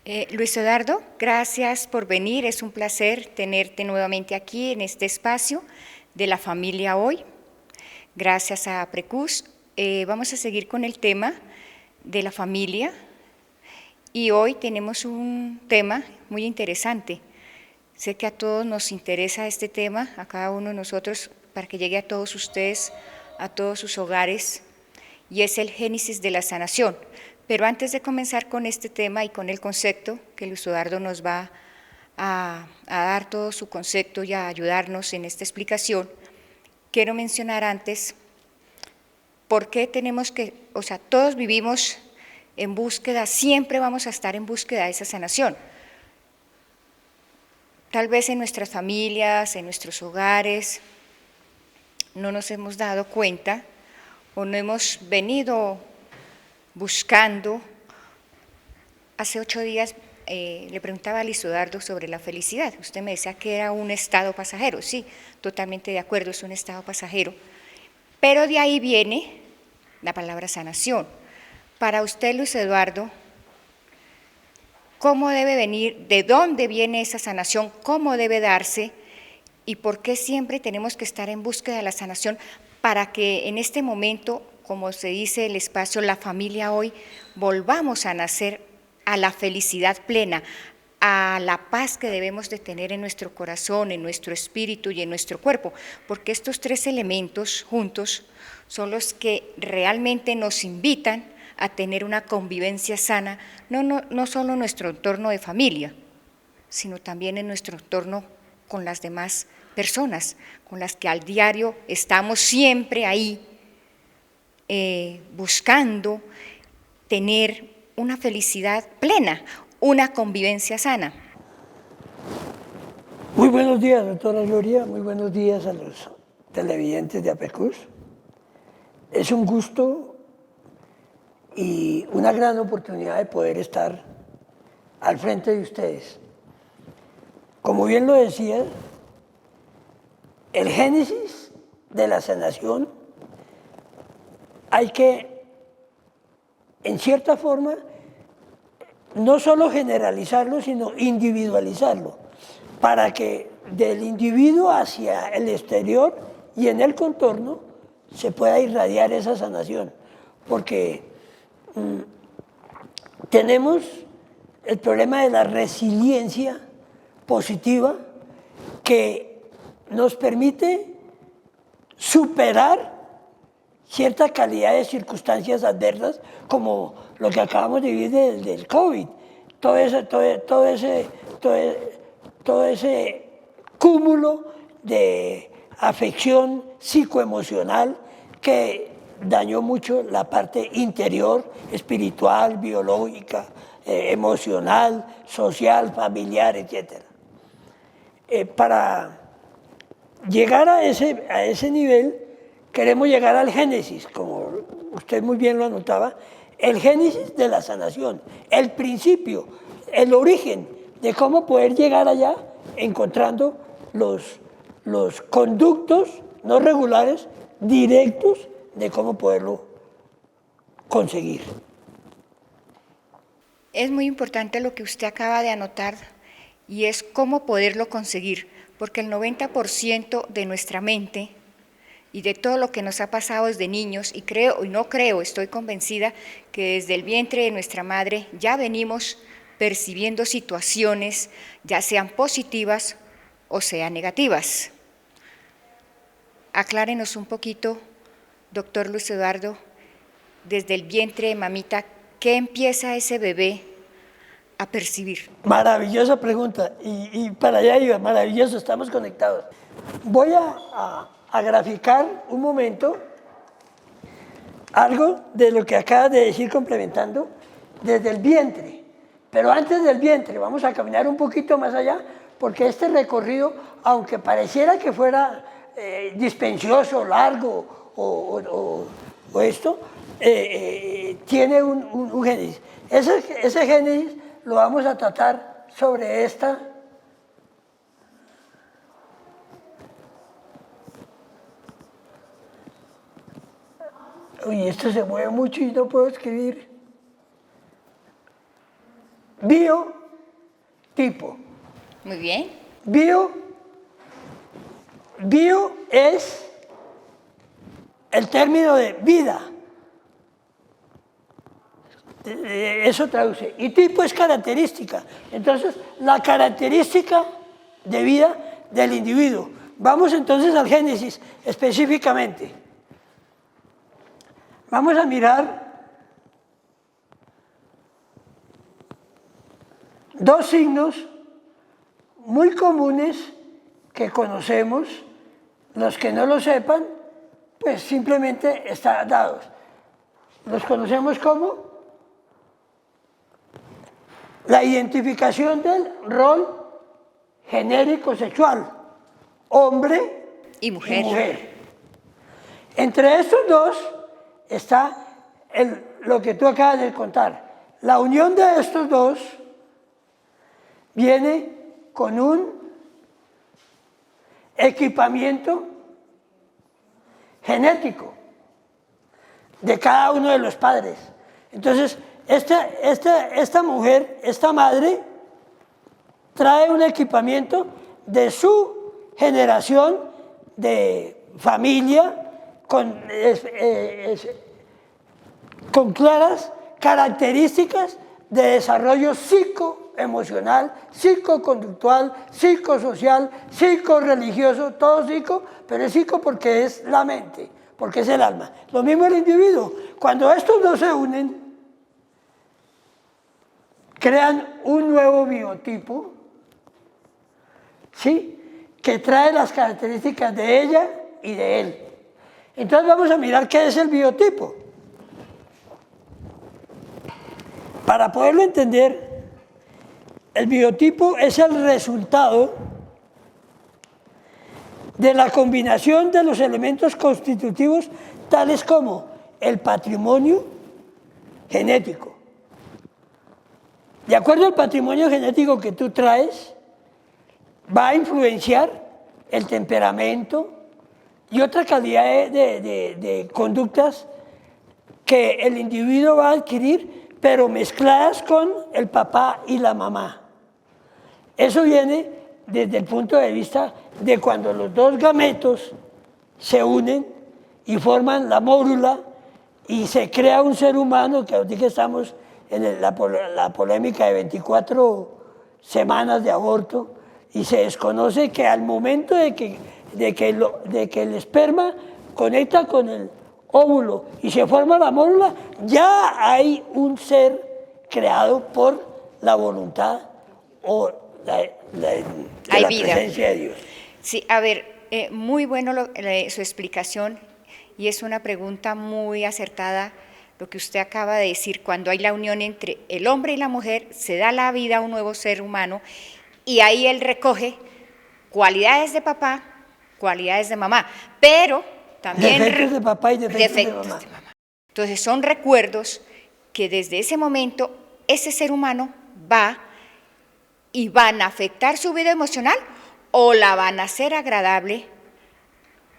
Luis Eduardo, gracias por venir. Es un placer tenerte nuevamente aquí en este espacio de la familia hoy. Gracias a Precus. Vamos a seguir con el tema de la familia y hoy tenemos un tema muy interesante. Sé que a todos nos interesa este tema, a cada uno de nosotros, para que llegue a todos ustedes, a todos sus hogares, y es el génesis de la sanación. Pero antes de comenzar con este tema y con el concepto, que Luis Eduardo nos va a dar todo su concepto y a ayudarnos en esta explicación, quiero mencionar antes por qué tenemos que, todos vivimos en búsqueda, siempre vamos a estar en búsqueda de esa sanación. Tal vez en nuestras familias, en nuestros hogares, no nos hemos dado cuenta o no hemos venido buscando. Hace 8 días le preguntaba a Luis Eduardo sobre la felicidad. Usted me decía que era un estado pasajero. Sí, totalmente de acuerdo, es un estado pasajero. Pero de ahí viene la palabra sanación. Para usted, Luis Eduardo, ¿cómo debe venir? ¿De dónde viene esa sanación? ¿Cómo debe darse? ¿Y por qué siempre tenemos que estar en búsqueda de la sanación para que en este momento, como se dice el espacio, la familia hoy, volvamos a nacer a la felicidad plena, a la paz que debemos de tener en nuestro corazón, en nuestro espíritu y en nuestro cuerpo? Porque estos 3 elementos juntos son los que realmente nos invitan a tener una convivencia sana, no solo en nuestro entorno de familia, sino también en nuestro entorno con las demás personas, con las que al diario estamos siempre ahí, buscando tener una felicidad plena, una convivencia sana. Muy buenos días, doctora Gloria, muy buenos días a los televidentes de APECUS. Es un gusto y una gran oportunidad de poder estar al frente de ustedes. Como bien lo decía, el génesis de la sanación hay que, en cierta forma, no solo generalizarlo, sino individualizarlo, para que del individuo hacia el exterior y en el contorno se pueda irradiar esa sanación, porque tenemos el problema de la resiliencia positiva que nos permite superar cierta calidad de circunstancias adversas como lo que acabamos de vivir del COVID, todo ese cúmulo de afección psicoemocional que dañó mucho la parte interior, espiritual, biológica, emocional, social, familiar, etc. Para llegar a ese nivel, queremos llegar al génesis, como usted muy bien lo anotaba, el génesis de la sanación, el principio, el origen de cómo poder llegar allá encontrando los conductos no regulares, directos, de cómo poderlo conseguir. Es muy importante lo que usted acaba de anotar y es cómo poderlo conseguir, porque el 90% de nuestra mente y de todo lo que nos ha pasado desde niños, y creo y no creo, estoy convencida que desde el vientre de nuestra madre ya venimos percibiendo situaciones, ya sean positivas o sean negativas. Aclárenos un poquito, doctor Luis Eduardo, desde el vientre de mamita, ¿qué empieza ese bebé a percibir? Maravillosa pregunta, y para allá iba, maravilloso, estamos conectados. Voy a graficar un momento algo de lo que acabas de decir complementando desde el vientre. Pero antes del vientre, vamos a caminar un poquito más allá, porque este recorrido, aunque pareciera que fuera dispensioso, largo o esto, tiene un génesis. Ese génesis lo vamos a tratar sobre esta. Uy, esto se mueve mucho y no puedo escribir. biotipo. Muy bien. Bio es el término de vida. Eso traduce. Y tipo es característica. Entonces, la característica de vida del individuo. Vamos entonces al Génesis específicamente. Vamos a mirar dos signos muy comunes que conocemos. Los que no lo sepan, pues simplemente están dados. Los conocemos como la identificación del rol genérico sexual, hombre Y mujer. mujer. Entre estos dos está lo que tú acabas de contar. La unión de estos dos viene con un equipamiento genético de cada uno de los padres. Entonces, esta mujer, esta madre, trae un equipamiento de su generación de familia con claras características de desarrollo psicoemocional, psicoconductual, psicosocial, psicoreligioso, todo psico, pero es psico porque es la mente, porque es el alma. Lo mismo el individuo. Cuando estos dos se unen, crean un nuevo biotipo, ¿sí?, que trae las características de ella y de él. Entonces vamos a mirar qué es el biotipo. Para poderlo entender, el biotipo es el resultado de la combinación de los elementos constitutivos tales como el patrimonio genético. De acuerdo al patrimonio genético que tú traes, va a influenciar el temperamento y otra calidad de conductas que el individuo va a adquirir, pero mezcladas con el papá y la mamá. Eso viene desde el punto de vista de cuando los dos gametos se unen y forman la mórula y se crea un ser humano, que ahorita estamos en la polémica de 24 semanas de aborto, y se desconoce que al momento de que el esperma conecta con el óvulo y se forma la mórula, ya hay un ser creado por la voluntad o la presencia de Dios. Sí, a ver, muy bueno su explicación y es una pregunta muy acertada lo que usted acaba de decir. Cuando hay la unión entre el hombre y la mujer, se da la vida a un nuevo ser humano y ahí él recoge cualidades de papá, cualidades de mamá, pero también defectos de papá y defectos de mamá. Entonces son recuerdos que desde ese momento ese ser humano va y van a afectar su vida emocional o la van a hacer agradable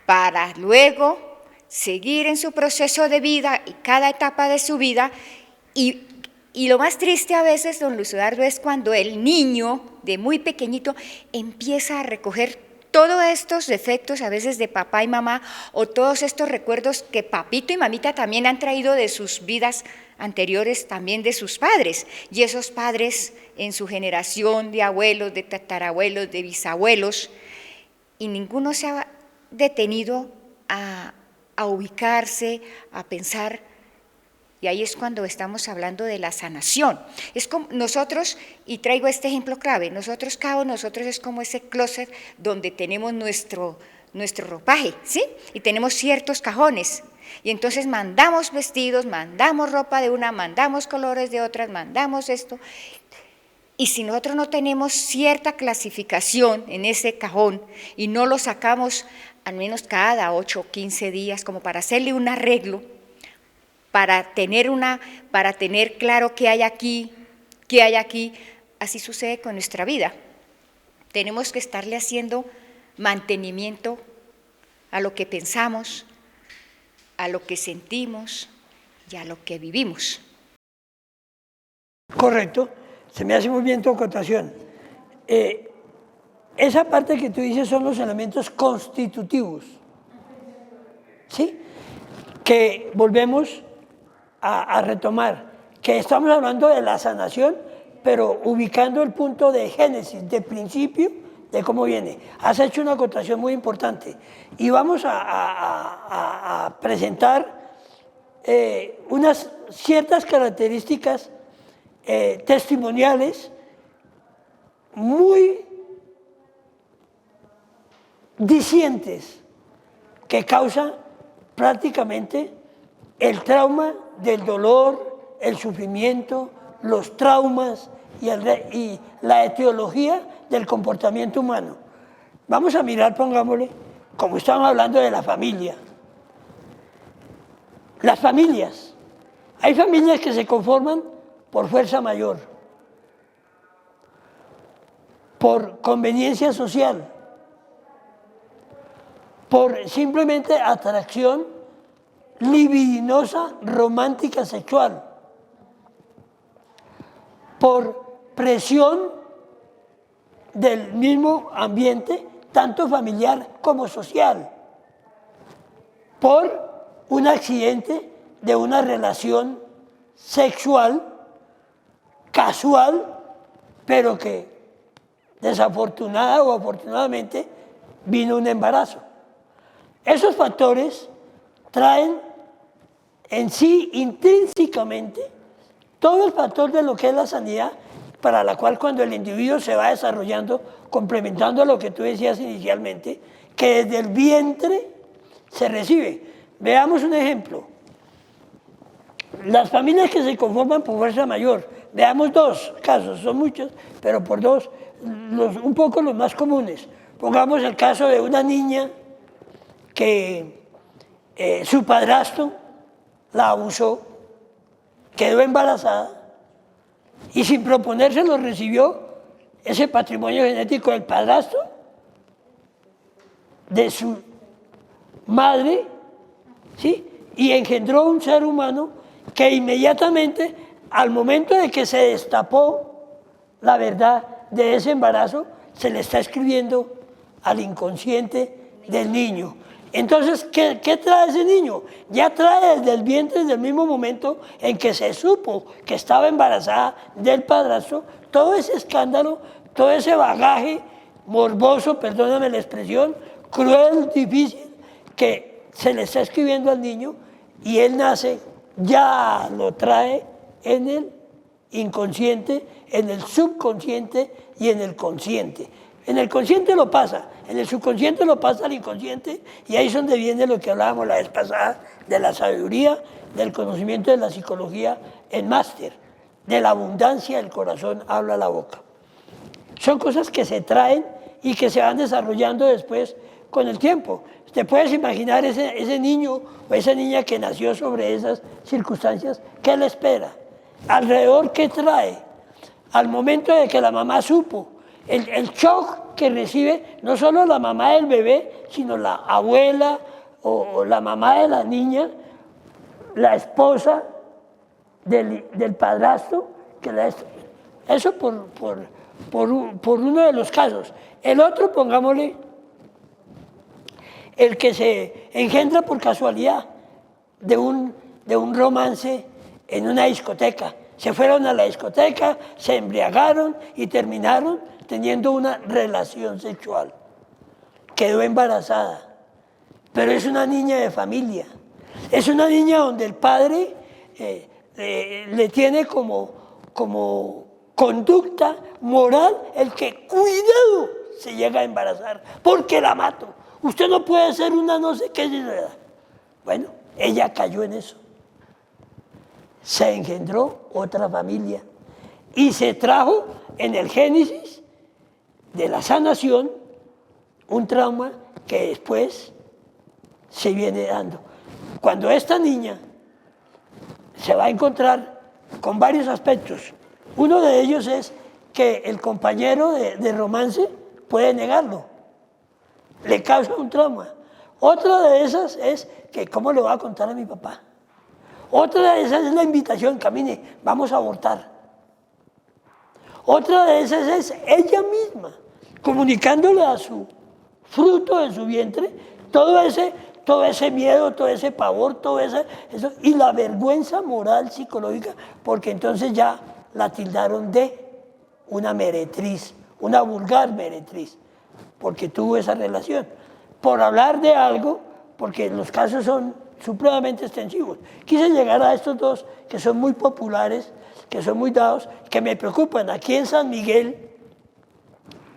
para luego seguir en su proceso de vida y cada etapa de su vida. Y lo más triste a veces, don Luis Eduardo, es cuando el niño de muy pequeñito empieza a recoger todos estos defectos a veces de papá y mamá o todos estos recuerdos que papito y mamita también han traído de sus vidas anteriores, también de sus padres. Y esos padres en su generación de abuelos, de tatarabuelos, de bisabuelos, y ninguno se ha detenido a ubicarse, a pensar. Y ahí es cuando estamos hablando de la sanación. Es como nosotros, y traigo este ejemplo clave, nosotros es como ese closet donde tenemos nuestro ropaje, ¿sí? Y tenemos ciertos cajones. Y entonces mandamos vestidos, mandamos ropa de una, mandamos colores de otras, mandamos esto. Y si nosotros no tenemos cierta clasificación en ese cajón y no lo sacamos al menos cada 8 o 15 días como para hacerle un arreglo, para tener claro qué hay aquí, así sucede con nuestra vida. Tenemos que estarle haciendo mantenimiento a lo que pensamos, a lo que sentimos y a lo que vivimos. Correcto. Se me hace muy bien tu acotación. Esa parte que tú dices son los elementos constitutivos, ¿sí? Que volvemos a retomar, que estamos hablando de la sanación, pero ubicando el punto de génesis, de principio, de cómo viene. Has hecho una acotación muy importante y vamos a presentar unas ciertas características testimoniales muy dicientes que causan prácticamente el trauma del dolor, el sufrimiento, los traumas y la etiología del comportamiento humano. Vamos a mirar, pongámosle, como estamos hablando de la familia. Las familias. Hay familias que se conforman por fuerza mayor, por conveniencia social, por simplemente atracción libidinosa, romántica, sexual, por presión del mismo ambiente, tanto familiar como social, por un accidente de una relación sexual, casual, pero que desafortunada o afortunadamente vino un embarazo. Esos factores traen en sí intrínsecamente todo el factor de lo que es la sanidad, para la cual cuando el individuo se va desarrollando, complementando lo que tú decías inicialmente, que desde el vientre se recibe. Veamos un ejemplo. Las familias que se conforman por fuerza mayor, veamos dos casos, son muchos, pero por dos, un poco los más comunes. Pongamos el caso de una niña que su padrastro la abusó, quedó embarazada y sin proponérselo recibió ese patrimonio genético del padrastro, de su madre, ¿sí? Y engendró un ser humano que inmediatamente, al momento de que se destapó la verdad de ese embarazo, se le está escribiendo al inconsciente del niño. Entonces, ¿qué trae ese niño? Ya trae desde el vientre, desde el mismo momento en que se supo que estaba embarazada del padrastro, todo ese escándalo, todo ese bagaje morboso, perdóname la expresión, cruel, difícil, que se le está escribiendo al niño y él nace, ya lo trae en el inconsciente, en el subconsciente y en el consciente. En el consciente lo pasa, en el subconsciente lo pasa al inconsciente y ahí es donde viene lo que hablábamos la vez pasada de la sabiduría, del conocimiento de la psicología en máster, de la abundancia del corazón habla la boca. Son cosas que se traen y que se van desarrollando después con el tiempo. ¿Te puedes imaginar ese niño o esa niña que nació sobre esas circunstancias? ¿Qué le espera? Alrededor, ¿qué trae? Al momento de que la mamá supo, el shock que recibe no solo la mamá del bebé, sino la abuela o la mamá de la niña, la esposa del padrastro, eso por uno de los casos. El otro, pongámosle, el que se engendra por casualidad de un romance en una discoteca. Se fueron a la discoteca, se embriagaron y terminaron teniendo una relación sexual. Quedó embarazada, pero es una niña de familia. Es una niña donde el padre le tiene como conducta moral el que, cuidado, se llega a embarazar, porque la mato. Usted no puede ser una no sé qué. Bueno, ella cayó en eso. Se engendró otra familia y se trajo en el génesis de la sanación un trauma que después se viene dando. Cuando esta niña se va a encontrar con varios aspectos, uno de ellos es que el compañero de romance puede negarlo, le causa un trauma. Otra de esas es que ¿cómo le voy a contar a mi papá? Otra de esas es la invitación, camine, vamos a abortar. Otra de esas es ella misma, comunicándole a su fruto de su vientre todo ese miedo, todo ese pavor, todo eso, y la vergüenza moral, psicológica, porque entonces ya la tildaron de una meretriz, una vulgar meretriz, porque tuvo esa relación. Por hablar de algo, porque los casos son supremamente extensivos. Quise llegar a estos dos que son muy populares, que son muy dados, que me preocupan. Aquí en San Miguel,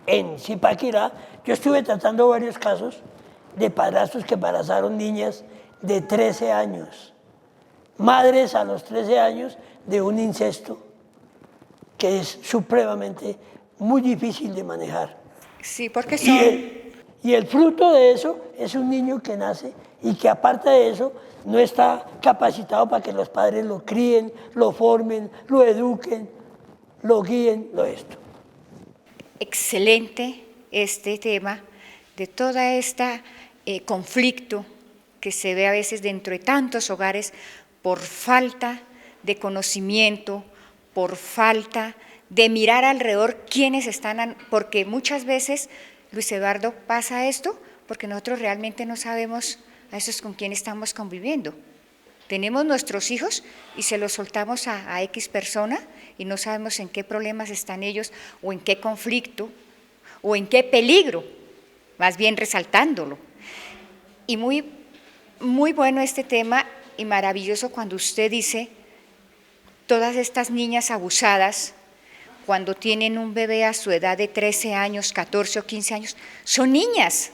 en Zipaquirá, yo estuve tratando varios casos de padrastros que embarazaron niñas de 13 años, madres a los 13 años de un incesto que es supremamente muy difícil de manejar. Sí, porque son... Y el fruto de eso es un niño que nace y que aparte de eso no está capacitado para que los padres lo críen, lo formen, lo eduquen, lo guíen, lo esto. Excelente este tema de toda esta conflicto que se ve a veces dentro de tantos hogares por falta de conocimiento, por falta de mirar alrededor quiénes están, porque muchas veces, Luis Eduardo, pasa esto porque nosotros realmente no sabemos a esos con quién estamos conviviendo. Tenemos nuestros hijos y se los soltamos a X persona y no sabemos en qué problemas están ellos o en qué conflicto o en qué peligro, más bien resaltándolo. Y muy bueno este tema y maravilloso cuando usted dice todas estas niñas abusadas, cuando tienen un bebé a su edad de 13 años, 14 o 15 años, son niñas,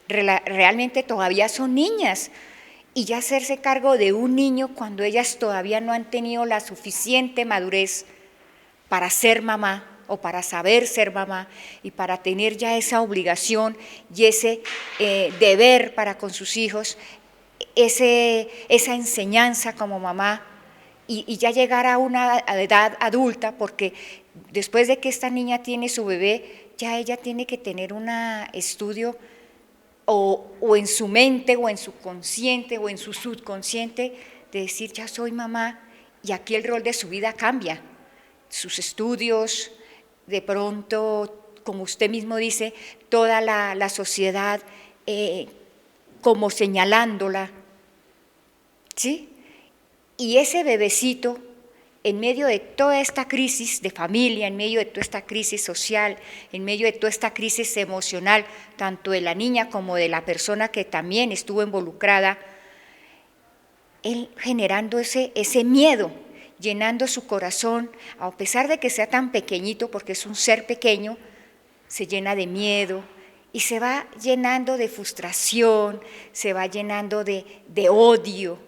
realmente todavía son niñas. Y ya hacerse cargo de un niño cuando ellas todavía no han tenido la suficiente madurez para ser mamá o para saber ser mamá y para tener ya esa obligación y ese deber para con sus hijos, esa enseñanza como mamá y ya llegar a una edad adulta, porque después de que esta niña tiene su bebé, ya ella tiene que tener un estudio o en su mente o en su consciente o en su subconsciente de decir ya soy mamá y aquí el rol de su vida cambia, sus estudios, de pronto, como usted mismo dice, toda la sociedad como señalándola, ¿sí? Y ese bebecito, en medio de toda esta crisis de familia, en medio de toda esta crisis social, en medio de toda esta crisis emocional, tanto de la niña como de la persona que también estuvo involucrada, él generando ese miedo, llenando su corazón, a pesar de que sea tan pequeñito, porque es un ser pequeño, se llena de miedo y se va llenando de frustración, se va llenando de odio,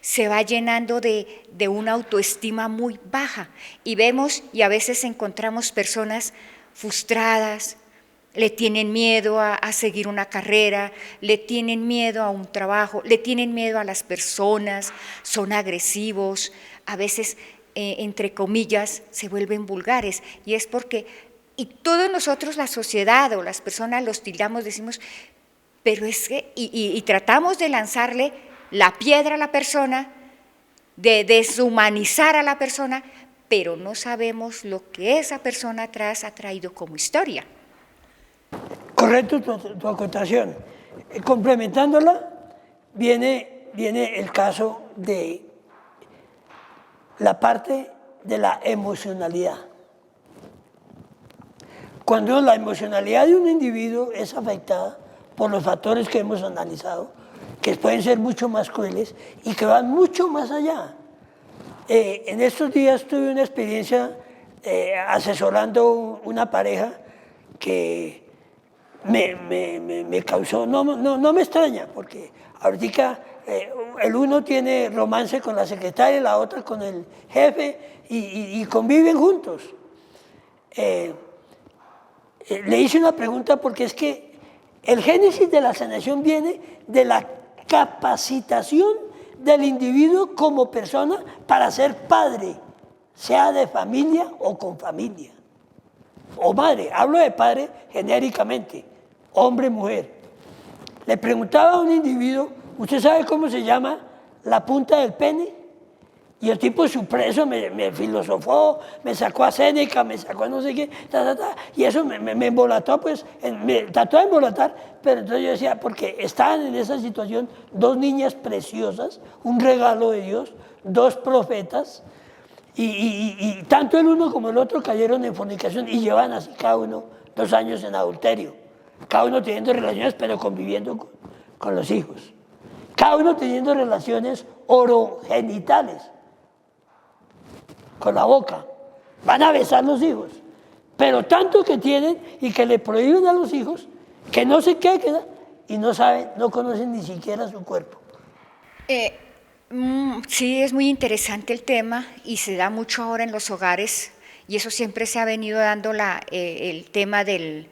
se va llenando de una autoestima muy baja y vemos y a veces encontramos personas frustradas, le tienen miedo a seguir una carrera, le tienen miedo a un trabajo, le tienen miedo a las personas, son agresivos, a veces, entre comillas, se vuelven vulgares y es porque, y todos nosotros, la sociedad o las personas los tildamos, decimos, pero es que, y tratamos de lanzarle la piedra a la persona, de deshumanizar a la persona, pero no sabemos lo que esa persona atrás ha traído como historia. Correcto tu acotación. Complementándola, viene el caso de la parte de la emocionalidad. Cuando la emocionalidad de un individuo es afectada por los factores que hemos analizado, que pueden ser mucho más crueles y que van mucho más allá. En estos días tuve una experiencia asesorando una pareja que me causó, no me extraña, porque ahorita el uno tiene romance con la secretaria, la otra con el jefe y conviven juntos. Le hice una pregunta porque es que el génesis de la sanación viene de la capacitación del individuo como persona para ser padre, sea de familia o con familia, o madre. Hablo de padre genéricamente, hombre, mujer. Le preguntaba a un individuo, ¿usted sabe cómo se llama la punta del pene? Y el tipo supreso me filosofó, me sacó a Séneca, me sacó a no sé qué, y eso me embolató, pues, me trató de embolatar, pero entonces yo decía, porque estaban en esa situación dos niñas preciosas, un regalo de Dios, dos profetas, y tanto el uno como el otro cayeron en fornicación y llevan así cada uno 2 años en adulterio, cada uno teniendo relaciones pero conviviendo con los hijos, cada uno teniendo relaciones orogenitales, con la boca, van a besar los hijos, pero tanto que tienen y que le prohíben a los hijos que no sé qué queda y no saben, no conocen ni siquiera su cuerpo. Sí, es muy interesante el tema y se da mucho ahora en los hogares y eso siempre se ha venido dando el tema de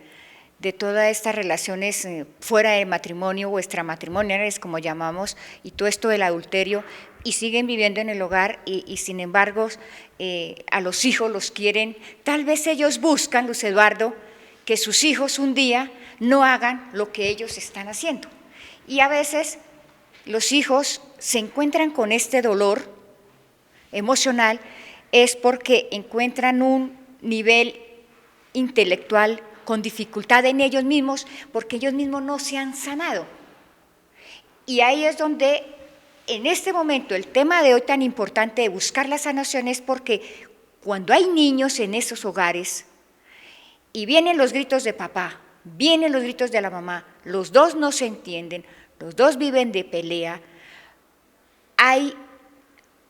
todas estas relaciones fuera de matrimonio o extramatrimoniales, como llamamos, y todo esto del adulterio, y siguen viviendo en el hogar y sin embargo a los hijos los quieren, tal vez ellos buscan, Luis Eduardo, que sus hijos un día no hagan lo que ellos están haciendo. Y a veces los hijos se encuentran con este dolor emocional es porque encuentran un nivel intelectual con dificultad en ellos mismos, porque ellos mismos no se han sanado. Y ahí es donde, en este momento, el tema de hoy tan importante de buscar la sanación es porque cuando hay niños en esos hogares y vienen los gritos de papá, vienen los gritos de la mamá, los dos no se entienden, los dos viven de pelea, hay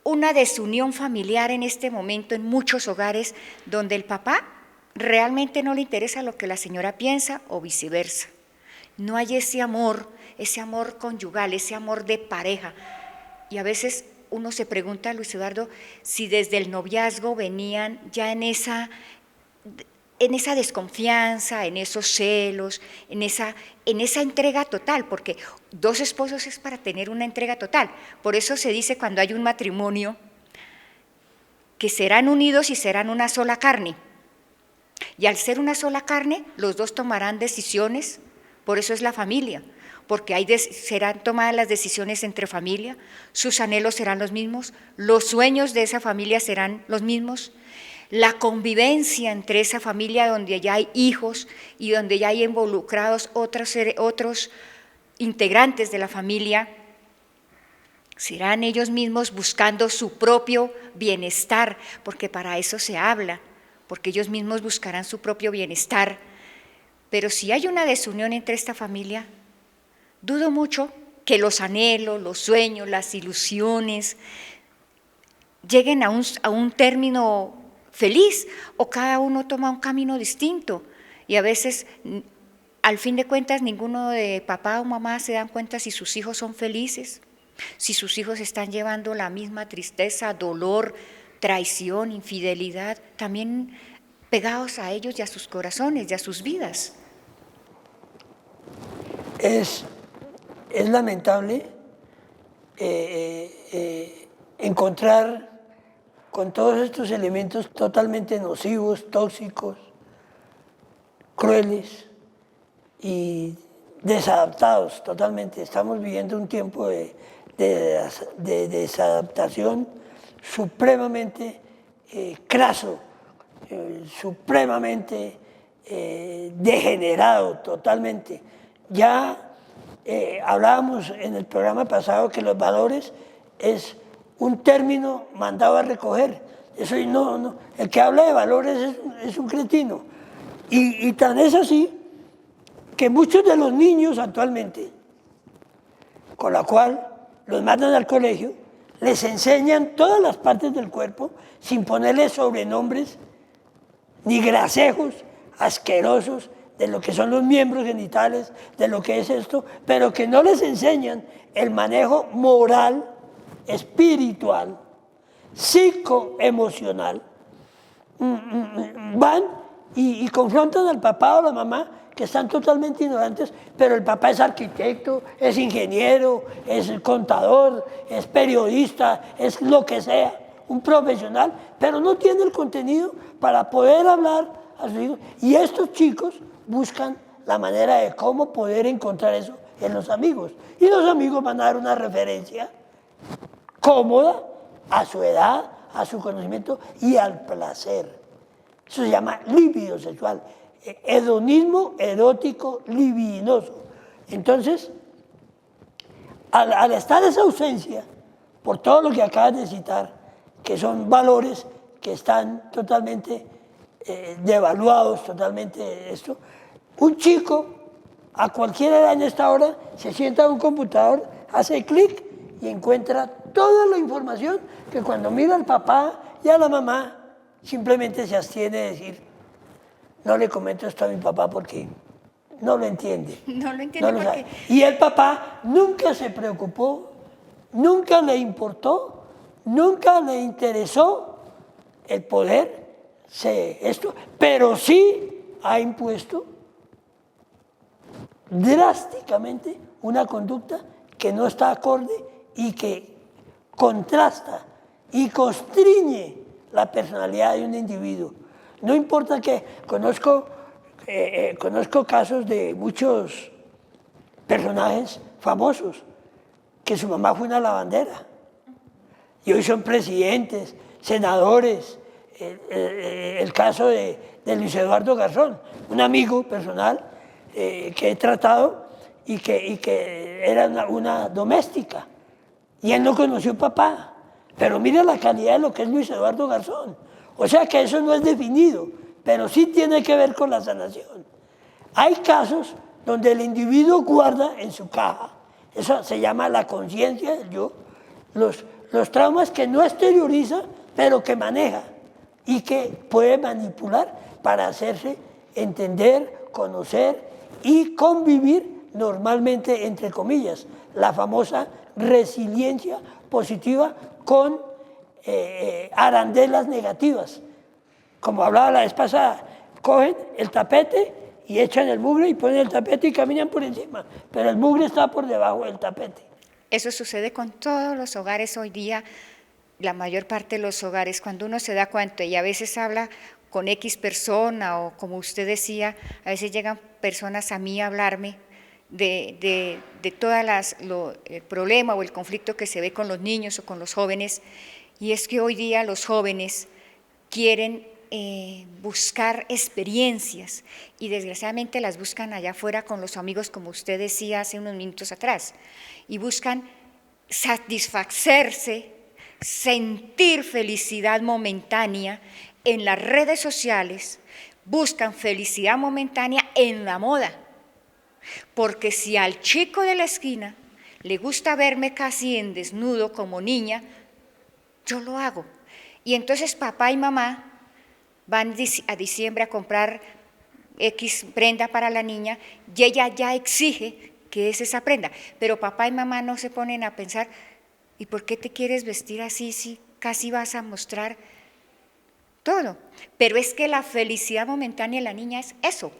una desunión familiar en este momento en muchos hogares donde el papá realmente no le interesa lo que la señora piensa o viceversa. No hay ese amor conyugal, ese amor de pareja. Y a veces uno se pregunta, Luis Eduardo, si desde el noviazgo venían ya en esa desconfianza, en esos celos, en esa entrega total, porque 2 esposos es para tener una entrega total. Por eso se dice cuando hay un matrimonio que serán unidos y serán una sola carne. Y al ser una sola carne, los dos tomarán decisiones, por eso es la familia, porque serán tomadas las decisiones entre familia, sus anhelos serán los mismos, los sueños de esa familia serán los mismos, la convivencia entre esa familia donde ya hay hijos y donde ya hay involucrados otros integrantes de la familia, serán ellos mismos buscando su propio bienestar, porque para eso se habla, porque ellos mismos buscarán su propio bienestar. Pero si hay una desunión entre esta familia, dudo mucho que los anhelos, los sueños, las ilusiones lleguen a un término feliz o cada uno toma un camino distinto y a veces al fin de cuentas ninguno de papá o mamá se dan cuenta si sus hijos son felices, si sus hijos están llevando la misma tristeza, dolor, traición, infidelidad, también pegados a ellos y a sus corazones y a sus vidas. Es lamentable encontrar con todos estos elementos totalmente nocivos, tóxicos, crueles y desadaptados totalmente. Estamos viviendo un tiempo de desadaptación supremamente craso, supremamente degenerado totalmente. Ya hablábamos en el programa pasado que los valores es un término mandado a recoger. Eso no, el que habla de valores es un cretino. Y tan es así que muchos de los niños actualmente, con la cual los mandan al colegio, les enseñan todas las partes del cuerpo sin ponerles sobrenombres ni grasejos asquerosos de lo que son los miembros genitales, de lo que es esto, pero que no les enseñan el manejo moral, espiritual, psicoemocional. Van y confrontan al papá o la mamá que están totalmente ignorantes, pero el papá es arquitecto, es ingeniero, es contador, es periodista, es lo que sea, un profesional, pero no tiene el contenido para poder hablar a sus hijos. Y estos chicos buscan la manera de cómo poder encontrar eso en los amigos. Y los amigos van a dar una referencia cómoda a su edad, a su conocimiento y al placer. Eso se llama libido sexual, hedonismo erótico libidinoso. Entonces, al estar esa ausencia, por todo lo que acabas de citar, que son valores que están totalmente devaluados, totalmente esto, un chico a cualquier edad en esta hora se sienta a un computador, hace clic y encuentra toda la información que cuando mira al papá y a la mamá simplemente se abstiene de decir, no le comento esto a mi papá porque no lo entiende. No lo entiende porque... sabe. Y el papá nunca se preocupó, nunca le importó, nunca le interesó el poder, esto, pero sí ha impuesto drásticamente una conducta que no está acorde y que contrasta y constriñe la personalidad de un individuo. No importa que conozco casos de muchos personajes famosos que su mamá fue una lavandera y hoy son presidentes, senadores. El caso de Luis Eduardo Garzón, un amigo personal que he tratado y que era una doméstica. Y él no conoció papá. Pero mira la calidad de lo que es Luis Eduardo Garzón. O sea que eso no es definido, pero sí tiene que ver con la sanación. Hay casos donde el individuo guarda en su caja, eso se llama la conciencia del yo, los traumas que no exterioriza, pero que maneja y que puede manipular para hacerse entender, conocer y convivir normalmente, entre comillas, la famosa resiliencia positiva con arandelas negativas. Como hablaba la vez pasada, cogen el tapete y echan el mugre y ponen el tapete y caminan por encima, pero el mugre está por debajo del tapete. Eso sucede con todos los hogares hoy día, la mayor parte de los hogares, cuando uno se da cuenta y a veces habla con X persona o como usted decía, a veces llegan personas a mí a hablarme de todas el problema o el conflicto que se ve con los niños o con los jóvenes, y es que hoy día los jóvenes quieren buscar experiencias y desgraciadamente las buscan allá afuera con los amigos, como usted decía hace unos minutos atrás, y buscan satisfacerse, sentir felicidad momentánea en las redes sociales, buscan felicidad momentánea en la moda, porque si al chico de la esquina le gusta verme casi en desnudo como niña, yo lo hago. Y entonces papá y mamá van a diciembre a comprar X prenda para la niña y ella ya exige que es esa prenda, pero papá y mamá no se ponen a pensar, ¿y por qué te quieres vestir así si casi vas a mostrar todo? Pero es que la felicidad momentánea de la niña es eso.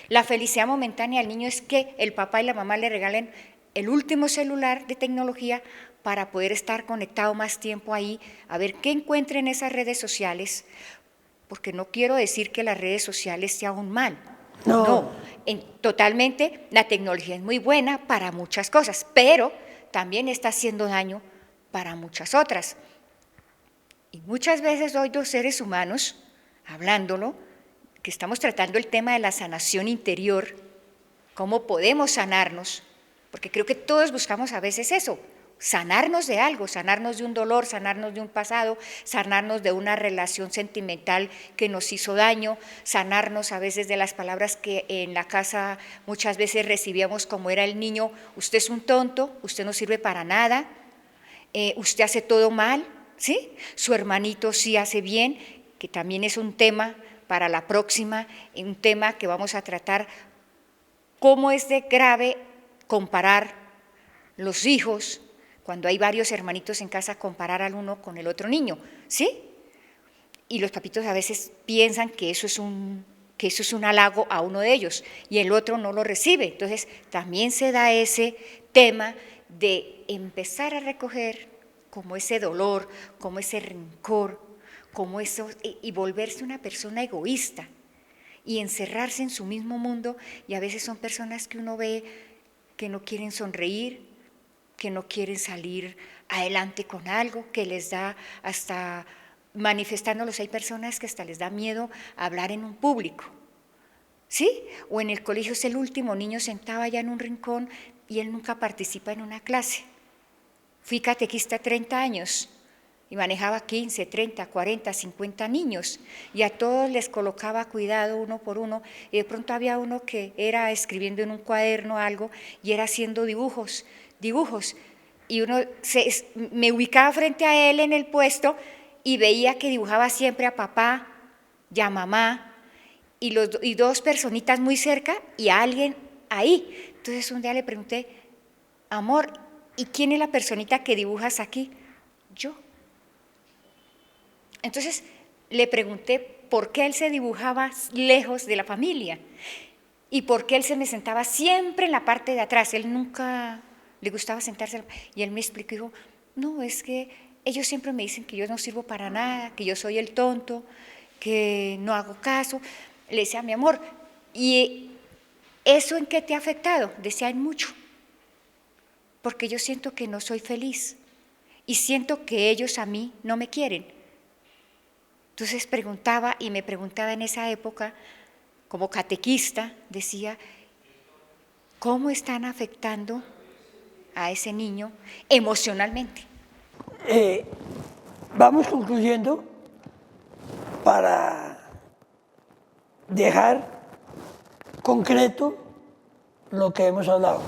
La felicidad momentánea del niño es que el papá y la mamá le regalen el último celular de tecnología para poder estar conectado más tiempo ahí, a ver qué encuentra en esas redes sociales, porque no quiero decir que las redes sociales sean un mal. No, totalmente la tecnología es muy buena para muchas cosas, pero también está haciendo daño para muchas otras. Y muchas veces hoy los seres humanos, hablándolo, que estamos tratando el tema de la sanación interior, cómo podemos sanarnos, porque creo que todos buscamos a veces eso, sanarnos de algo, sanarnos de un dolor, sanarnos de un pasado, sanarnos de una relación sentimental que nos hizo daño, sanarnos a veces de las palabras que en la casa muchas veces recibíamos como era el niño, usted es un tonto, usted no sirve para nada, usted hace todo mal, ¿sí? Su hermanito sí hace bien, que también es un tema para la próxima, un tema que vamos a tratar, cómo es de grave comparar los hijos, cuando hay varios hermanitos en casa, comparar al uno con el otro niño, ¿sí? Y los papitos a veces piensan que eso es un halago a uno de ellos y el otro no lo recibe. Entonces también se da ese tema de empezar a recoger como ese dolor, como ese rencor, como eso, y volverse una persona egoísta y encerrarse en su mismo mundo, y a veces son personas que uno ve que no quieren sonreír, que no quieren salir adelante con algo, que les da hasta, manifestándolos, hay personas que hasta les da miedo hablar en un público, ¿sí? O en el colegio es el último niño sentado allá en un rincón y él nunca participa en una clase. Fui catequista 30 años y manejaba 15, 30, 40, 50 niños y a todos les colocaba cuidado uno por uno y de pronto había uno que era escribiendo en un cuaderno algo y era haciendo dibujos y me ubicaba frente a él en el puesto y veía que dibujaba siempre a papá y a mamá y dos personitas muy cerca y a alguien ahí. Entonces un día le pregunté, amor, ¿y quién es la personita que dibujas aquí? Yo. Entonces le pregunté por qué él se dibujaba lejos de la familia y por qué él se me sentaba siempre en la parte de atrás. Él nunca le gustaba sentarse. Y él me explicó, dijo, no, es que ellos siempre me dicen que yo no sirvo para nada, que yo soy el tonto, que no hago caso. Le decía, mi amor, ¿y eso en qué te ha afectado? Decía, en mucho, porque yo siento que no soy feliz y siento que ellos a mí no me quieren. Entonces preguntaba y me preguntaba en esa época, como catequista, decía, ¿cómo están afectando a ese niño emocionalmente? Vamos concluyendo para dejar concreto lo que hemos hablado.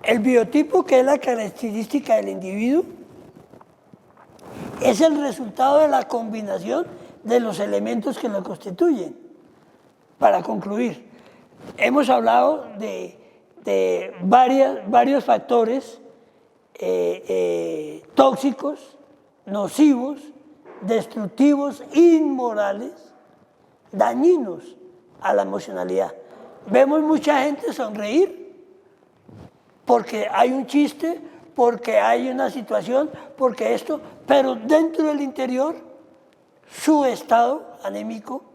El biotipo, que es la característica del individuo, es el resultado de la combinación de los elementos que lo constituyen. Para concluir, hemos hablado de varios factores tóxicos, nocivos, destructivos, inmorales, dañinos a la emocionalidad. Vemos mucha gente sonreír porque hay un chiste, porque hay una situación, porque esto, pero dentro del interior su estado anímico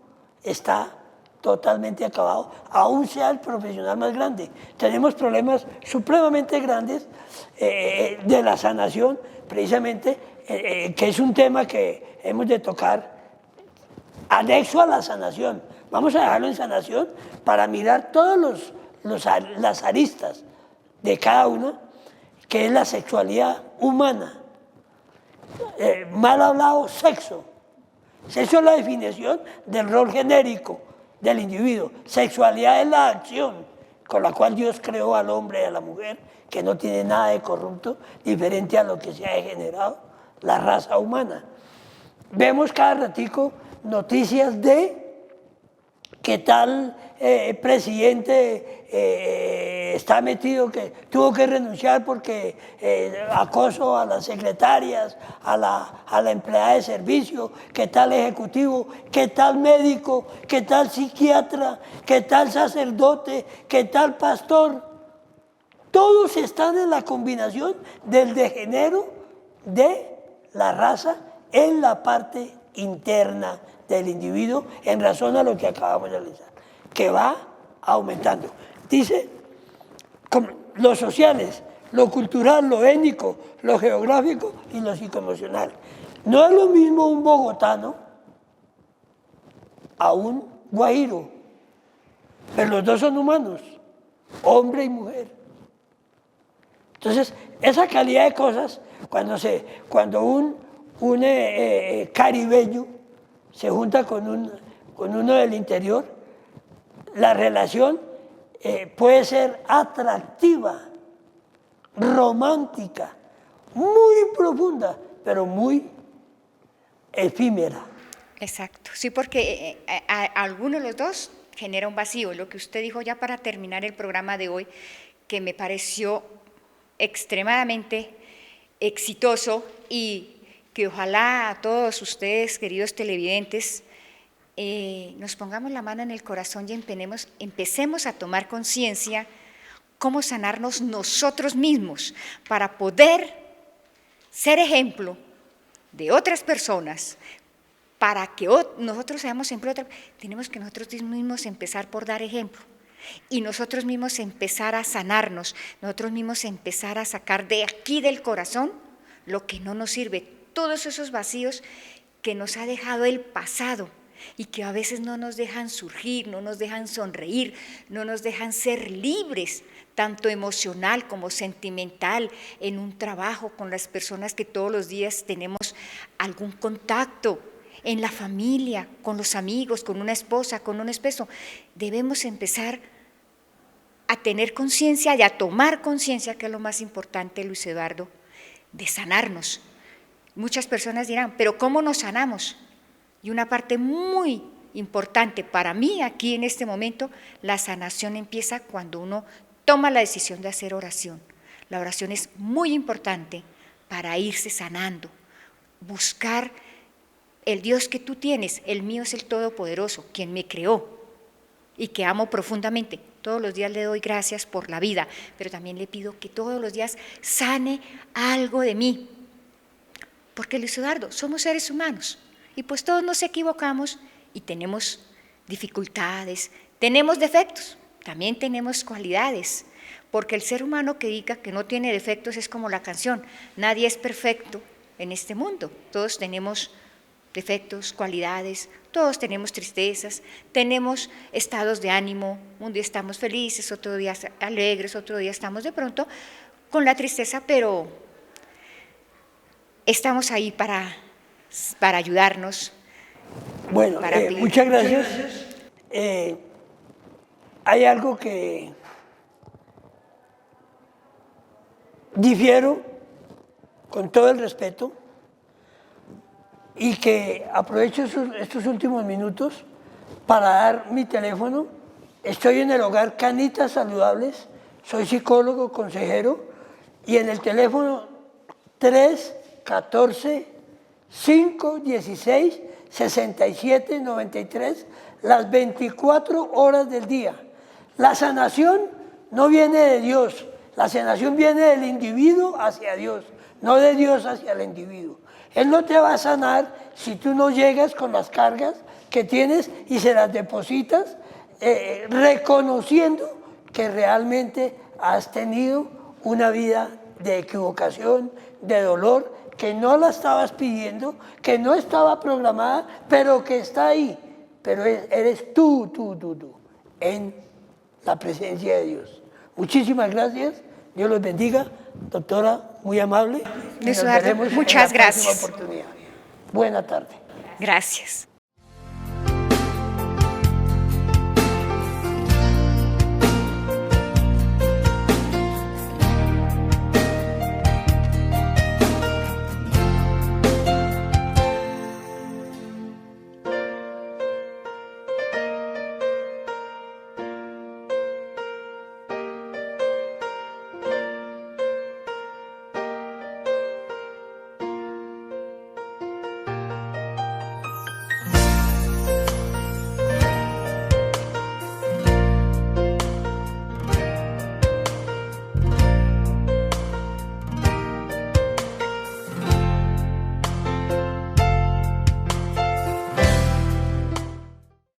está totalmente acabado, aún sea el profesional más grande. Tenemos problemas supremamente grandes de la sanación, precisamente, que es un tema que hemos de tocar anexo a la sanación. Vamos a dejarlo en sanación para mirar todas las aristas de cada una, que es la sexualidad humana. Mal hablado, sexo. Sexo es la definición del rol genérico del individuo. Sexualidad es la acción con la cual Dios creó al hombre y a la mujer, que no tiene nada de corrupto, diferente a lo que se ha generado la raza humana. Vemos cada ratico noticias de qué tal presidente está metido, que tuvo que renunciar porque acoso a las secretarias, a la empleada de servicio, qué tal ejecutivo, qué tal médico, qué tal psiquiatra, qué tal sacerdote, qué tal pastor. Todos están en la combinación del degenero de la raza en la parte interna del individuo en razón a lo que acabamos de analizar, que va aumentando. Dice, los sociales, lo cultural, lo étnico, lo geográfico y lo psicoemocional. No es lo mismo un bogotano a un guajiro, pero los dos son humanos, hombre y mujer. Entonces, esa calidad de cosas, cuando un caribeño se junta con uno del interior, la relación puede ser atractiva, romántica, muy profunda, pero muy efímera. Exacto, sí, porque a alguno de los dos genera un vacío. Lo que usted dijo ya para terminar el programa de hoy, que me pareció extremadamente exitoso y que ojalá a todos ustedes, queridos televidentes, nos pongamos la mano en el corazón y empecemos a tomar conciencia cómo sanarnos nosotros mismos para poder ser ejemplo de otras personas, para que nosotros seamos siempre otra. Tenemos que nosotros mismos empezar por dar ejemplo. y nosotros mismos empezar a sanarnos, nosotros mismos empezar a sacar de aquí del corazón lo que no nos sirve, todos esos vacíos que nos ha dejado el pasado y que a veces no nos dejan surgir, no nos dejan sonreír, no nos dejan ser libres, tanto emocional como sentimental, en un trabajo con las personas que todos los días tenemos algún contacto, en la familia, con los amigos, con una esposa, con un esposo. Debemos empezar a tener conciencia y a tomar conciencia, que es lo más importante, Luis Eduardo, de sanarnos. Muchas personas dirán, ¿pero cómo nos sanamos? Y una parte muy importante para mí aquí en este momento, la sanación empieza cuando uno toma la decisión de hacer oración. La oración es muy importante para irse sanando, buscar el Dios que tú tienes. El mío es el Todopoderoso, quien me creó y que amo profundamente. Todos los días le doy gracias por la vida, pero también le pido que todos los días sane algo de mí. Porque, Luis Eduardo, somos seres humanos y pues todos nos equivocamos y tenemos dificultades, tenemos defectos, también tenemos cualidades, porque el ser humano que diga que no tiene defectos es como la canción, nadie es perfecto en este mundo, todos tenemos defectos, cualidades, todos tenemos tristezas, tenemos estados de ánimo, un día estamos felices, otro día alegres, otro día estamos de pronto con la tristeza, pero estamos ahí para ayudarnos. Bueno, muchas gracias. Hay algo que difiero con todo el respeto y que aprovecho estos últimos minutos para dar mi teléfono. Estoy en el hogar Canitas Saludables, soy psicólogo, consejero, y en el teléfono 314-516-6793, las 24 horas del día. La sanación no viene de Dios, la sanación viene del individuo hacia Dios, no de Dios hacia el individuo. Él no te va a sanar si tú no llegas con las cargas que tienes y se las depositas, reconociendo que realmente has tenido una vida de equivocación, de dolor, que no la estabas pidiendo, que no estaba programada, pero que está ahí. Pero eres tú, en la presencia de Dios. Muchísimas gracias, Dios los bendiga, doctora, muy amable. Muchas gracias. Oportunidad. Buena tarde. Gracias.